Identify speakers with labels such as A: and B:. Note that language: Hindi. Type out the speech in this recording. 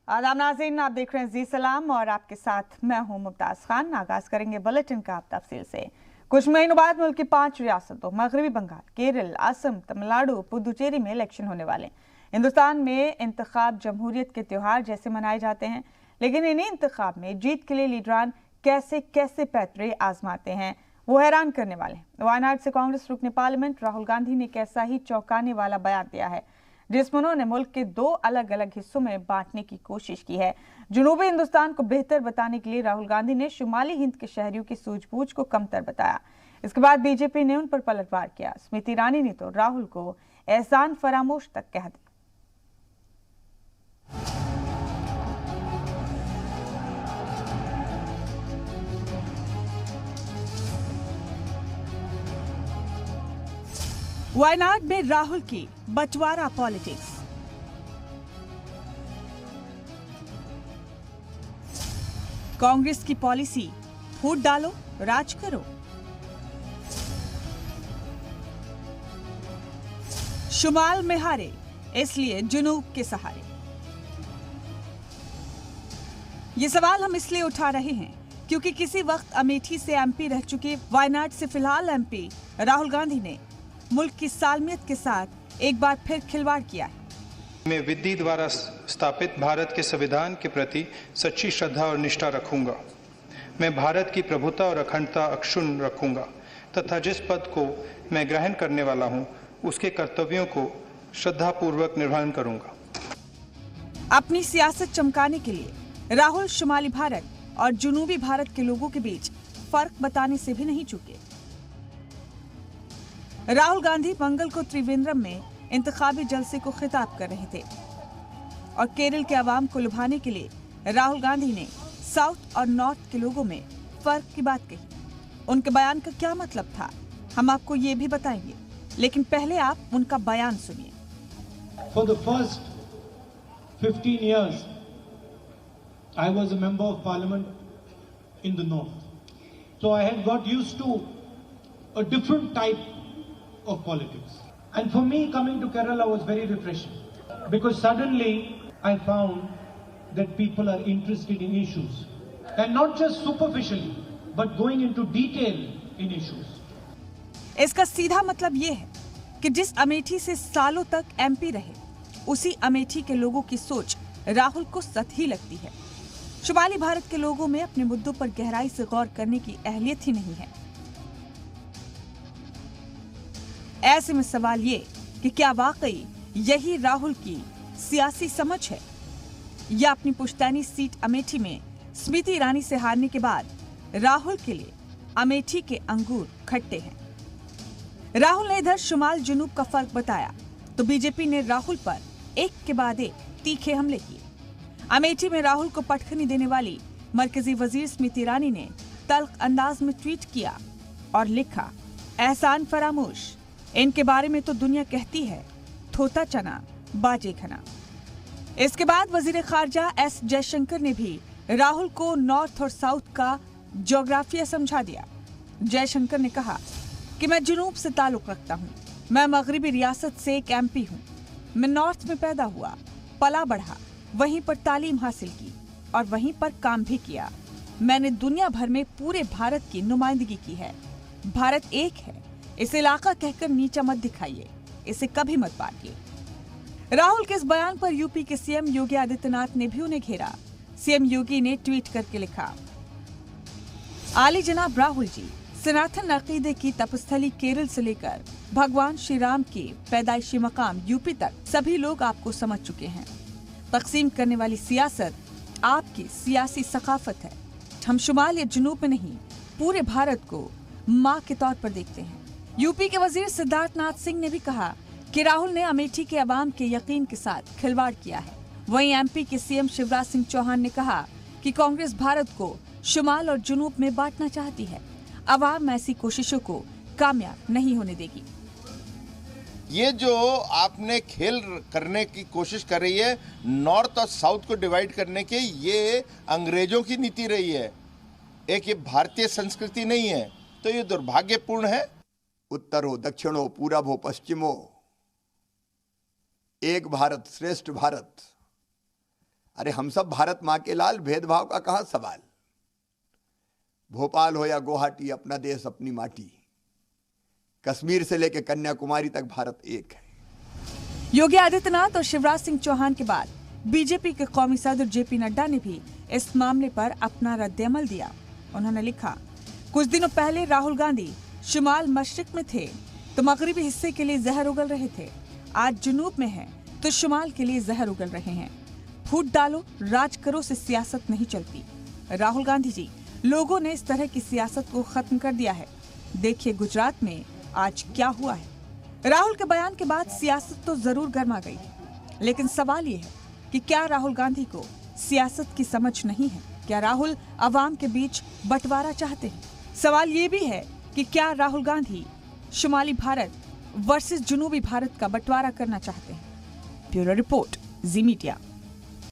A: आदाब नाज़रीन, आप देख रहे हैं जी सलाम और आपके साथ मैं हूं मुमताज खान। आगाज करेंगे बुलेटिन का तफसील से। कुछ महीनों बाद मुल्क की 5 रियासतों मगरबी बंगाल, केरल, असम, तमिलनाडु, पुदुचेरी में इलेक्शन होने वाले। हिंदुस्तान में इंतखाब जमहूरियत के त्यौहार जैसे मनाए जाते हैं, लेकिन इन्हीं इंतखाब में जीत के लिए लीडरान कैसे कैसे पैतरे आजमाते हैं वो हैरान करने वाले हैं। वायनाड से कांग्रेस रुकने पार्लियामेंट राहुल गांधी ने एक ऐसा ही चौंकाने वाला बयान दिया है जिसमें उन्होंने मुल्क के 2 अलग अलग हिस्सों में बांटने की कोशिश की है। जनूबी हिंदुस्तान को बेहतर बताने के लिए राहुल गांधी ने शुमाली हिंद के शहरियों की सूझबूझ को कमतर बताया। इसके बाद बीजेपी ने उन पर पलटवार किया। स्मृति ईरानी ने तो राहुल को एहसान फरामोश तक कह दिया। वायनाड में राहुल की बंटवारा पॉलिटिक्स। कांग्रेस की पॉलिसी फूट डालो राज करो। शुमाल में हारे इसलिए जुनूब के सहारे। ये सवाल हम इसलिए उठा रहे हैं क्योंकि किसी वक्त अमेठी से एमपी रह चुके वायनाड से फिलहाल एमपी राहुल गांधी ने मुल्क की सालमियत के साथ एक बार फिर खिलवाड़ किया है।
B: मैं विधि द्वारा स्थापित भारत के संविधान के प्रति सच्ची श्रद्धा और निष्ठा रखूंगा। मैं भारत की प्रभुता और अखंडता अक्षुण्ण रखूंगा तथा जिस पद को मैं ग्रहण करने वाला हूं उसके कर्तव्यों को श्रद्धापूर्वक निर्वहन करूंगा।
A: अपनी सियासत चमकाने के लिए राहुल शुमाली भारत और जुनूबी भारत के लोगों के बीच फर्क बताने से भी नहीं चूके। राहुल गांधी मंगल को त्रिवेंद्रम में इंतखाबी जलसे को खिताब कर रहे थे और केरल के अवाम को लुभाने के लिए राहुल गांधी ने साउथ और नॉर्थ के लोगों में फर्क की बात कही। उनके बयान का क्या मतलब था हम आपको ये भी बताएंगे, लेकिन पहले आप उनका बयान सुनिए।
C: For the first 15 years, I was a member of parliament in the north. So I had got used to a different type of politics. And for me, coming to Kerala was very refreshing because suddenly I found that people are interested in issues and not just superficially, but going into detail in issues.
A: इसका सीधा मतलब ये है कि जिस अमेठी से सालों तक एमपी रहे, उसी अमेठी के लोगों की सोच राहुल को सतही लगती है। शुमाली भारत के लोगों में अपने मुद्दों पर गहराई से गौर करने की अहलियत ही नहीं है। ऐसे में सवाल ये कि क्या वाकई यही राहुल की सियासी समझ है या अपनी पुश्तैनी सीट अमेठी में स्मृति ईरानी से हारने के बाद राहुल के लिए अमेठी के अंगूर खट्टे हैं। राहुल ने इधर शुमाल जुनूब का फर्क बताया तो बीजेपी ने राहुल पर एक के बाद एक तीखे हमले किए। अमेठी में राहुल को पटखनी देने वाली मरकजी वजीर स्मृति ईरानी ने तल्ख अंदाज में ट्वीट किया और लिखा, एहसान फरामोश, इनके बारे में तो दुनिया कहती है थोता चना बाजे खना। इसके बाद वजीर खारजा एस जयशंकर ने भी राहुल को नॉर्थ और साउथ का ज्योग्राफिया समझा दिया। जयशंकर ने कहा कि मैं जुनूब से ताल्लुक रखता हूँ, मैं मगरबी रियासत से एक एमपी हूँ, मैं नॉर्थ में पैदा हुआ, पला बढ़ा, वहीं पर तालीम हासिल की और वहीं पर काम भी किया। मैंने दुनिया भर में पूरे भारत की नुमाइंदगी की है। भारत एक है, इसे इलाका कहकर नीचा मत दिखाइए, इसे कभी मत बांटिए। राहुल के इस बयान पर यूपी के सीएम योगी आदित्यनाथ ने भी उन्हें घेरा। सीएम योगी ने ट्वीट करके लिखा, आली जनाब राहुल जी, सनातन अकीदे की तपस्थली केरल से लेकर भगवान श्री राम के पैदाइशी मकाम यूपी तक सभी लोग आपको समझ चुके हैं। तकसीम करने वाली सियासत आपकी सियासी सकाफत है। हम शुमाल या जुनूब में नहीं, पूरे भारत को माँ के तौर पर देखते हैं। यूपी के वजीर सिद्धार्थनाथ सिंह ने भी कहा कि राहुल ने अमेठी के अवाम के यकीन के साथ खिलवाड़ किया है। वहीं एमपी के सीएम शिवराज सिंह चौहान ने कहा कि कांग्रेस भारत को शुमाल और जुनूब में बांटना चाहती है। अवाम ऐसी कोशिशों को कामयाब नहीं होने देगी।
D: ये जो आपने खेल करने की कोशिश कर रही है नॉर्थ और साउथ को डिवाइड करने के, ये अंग्रेजों की नीति रही है, एक ये भारतीय संस्कृति नहीं है, तो ये दुर्भाग्यपूर्ण है।
E: उत्तर हो दक्षिण हो पूरब हो पश्चिम हो, एक भारत श्रेष्ठ भारत, अरे हम सब भारत माँ के लाल, भेदभाव का कहां सवाल। भोपाल हो या गुवाहाटी, अपना देश अपनी माटी, कश्मीर से लेकर कन्याकुमारी तक भारत एक है।
A: योगी आदित्यनाथ और शिवराज सिंह चौहान के बाद बीजेपी के कौमी सदर जेपी नड्डा ने भी इस मामले पर अपना रद्देअमल दिया। उन्होंने लिखा, कुछ दिनों पहले राहुल गांधी शुमाल मशरिक में थे तो मगरिबी हिस्से के लिए जहर उगल रहे थे, आज जुनूब में हैं तो शुमाल के लिए जहर उगल रहे हैं। फूट डालो, राज करो से सियासत नहीं चलती। राहुल गांधी जी, लोगों ने इस तरह की सियासत को खत्म कर दिया है। देखिए गुजरात में आज क्या हुआ है। राहुल के बयान के बाद सियासत तो जरूर गर्मा गई, लेकिन सवाल ये है कि क्या राहुल गांधी को सियासत की समझ नहीं है? क्या राहुल अवाम के बीच बंटवारा चाहते हैं? सवाल ये भी है कि क्या राहुल गांधी शुमाली भारत वर्सेस जुनूबी भारत का बंटवारा करना चाहते हैं? ब्यूरो रिपोर्ट, जी मीडिया।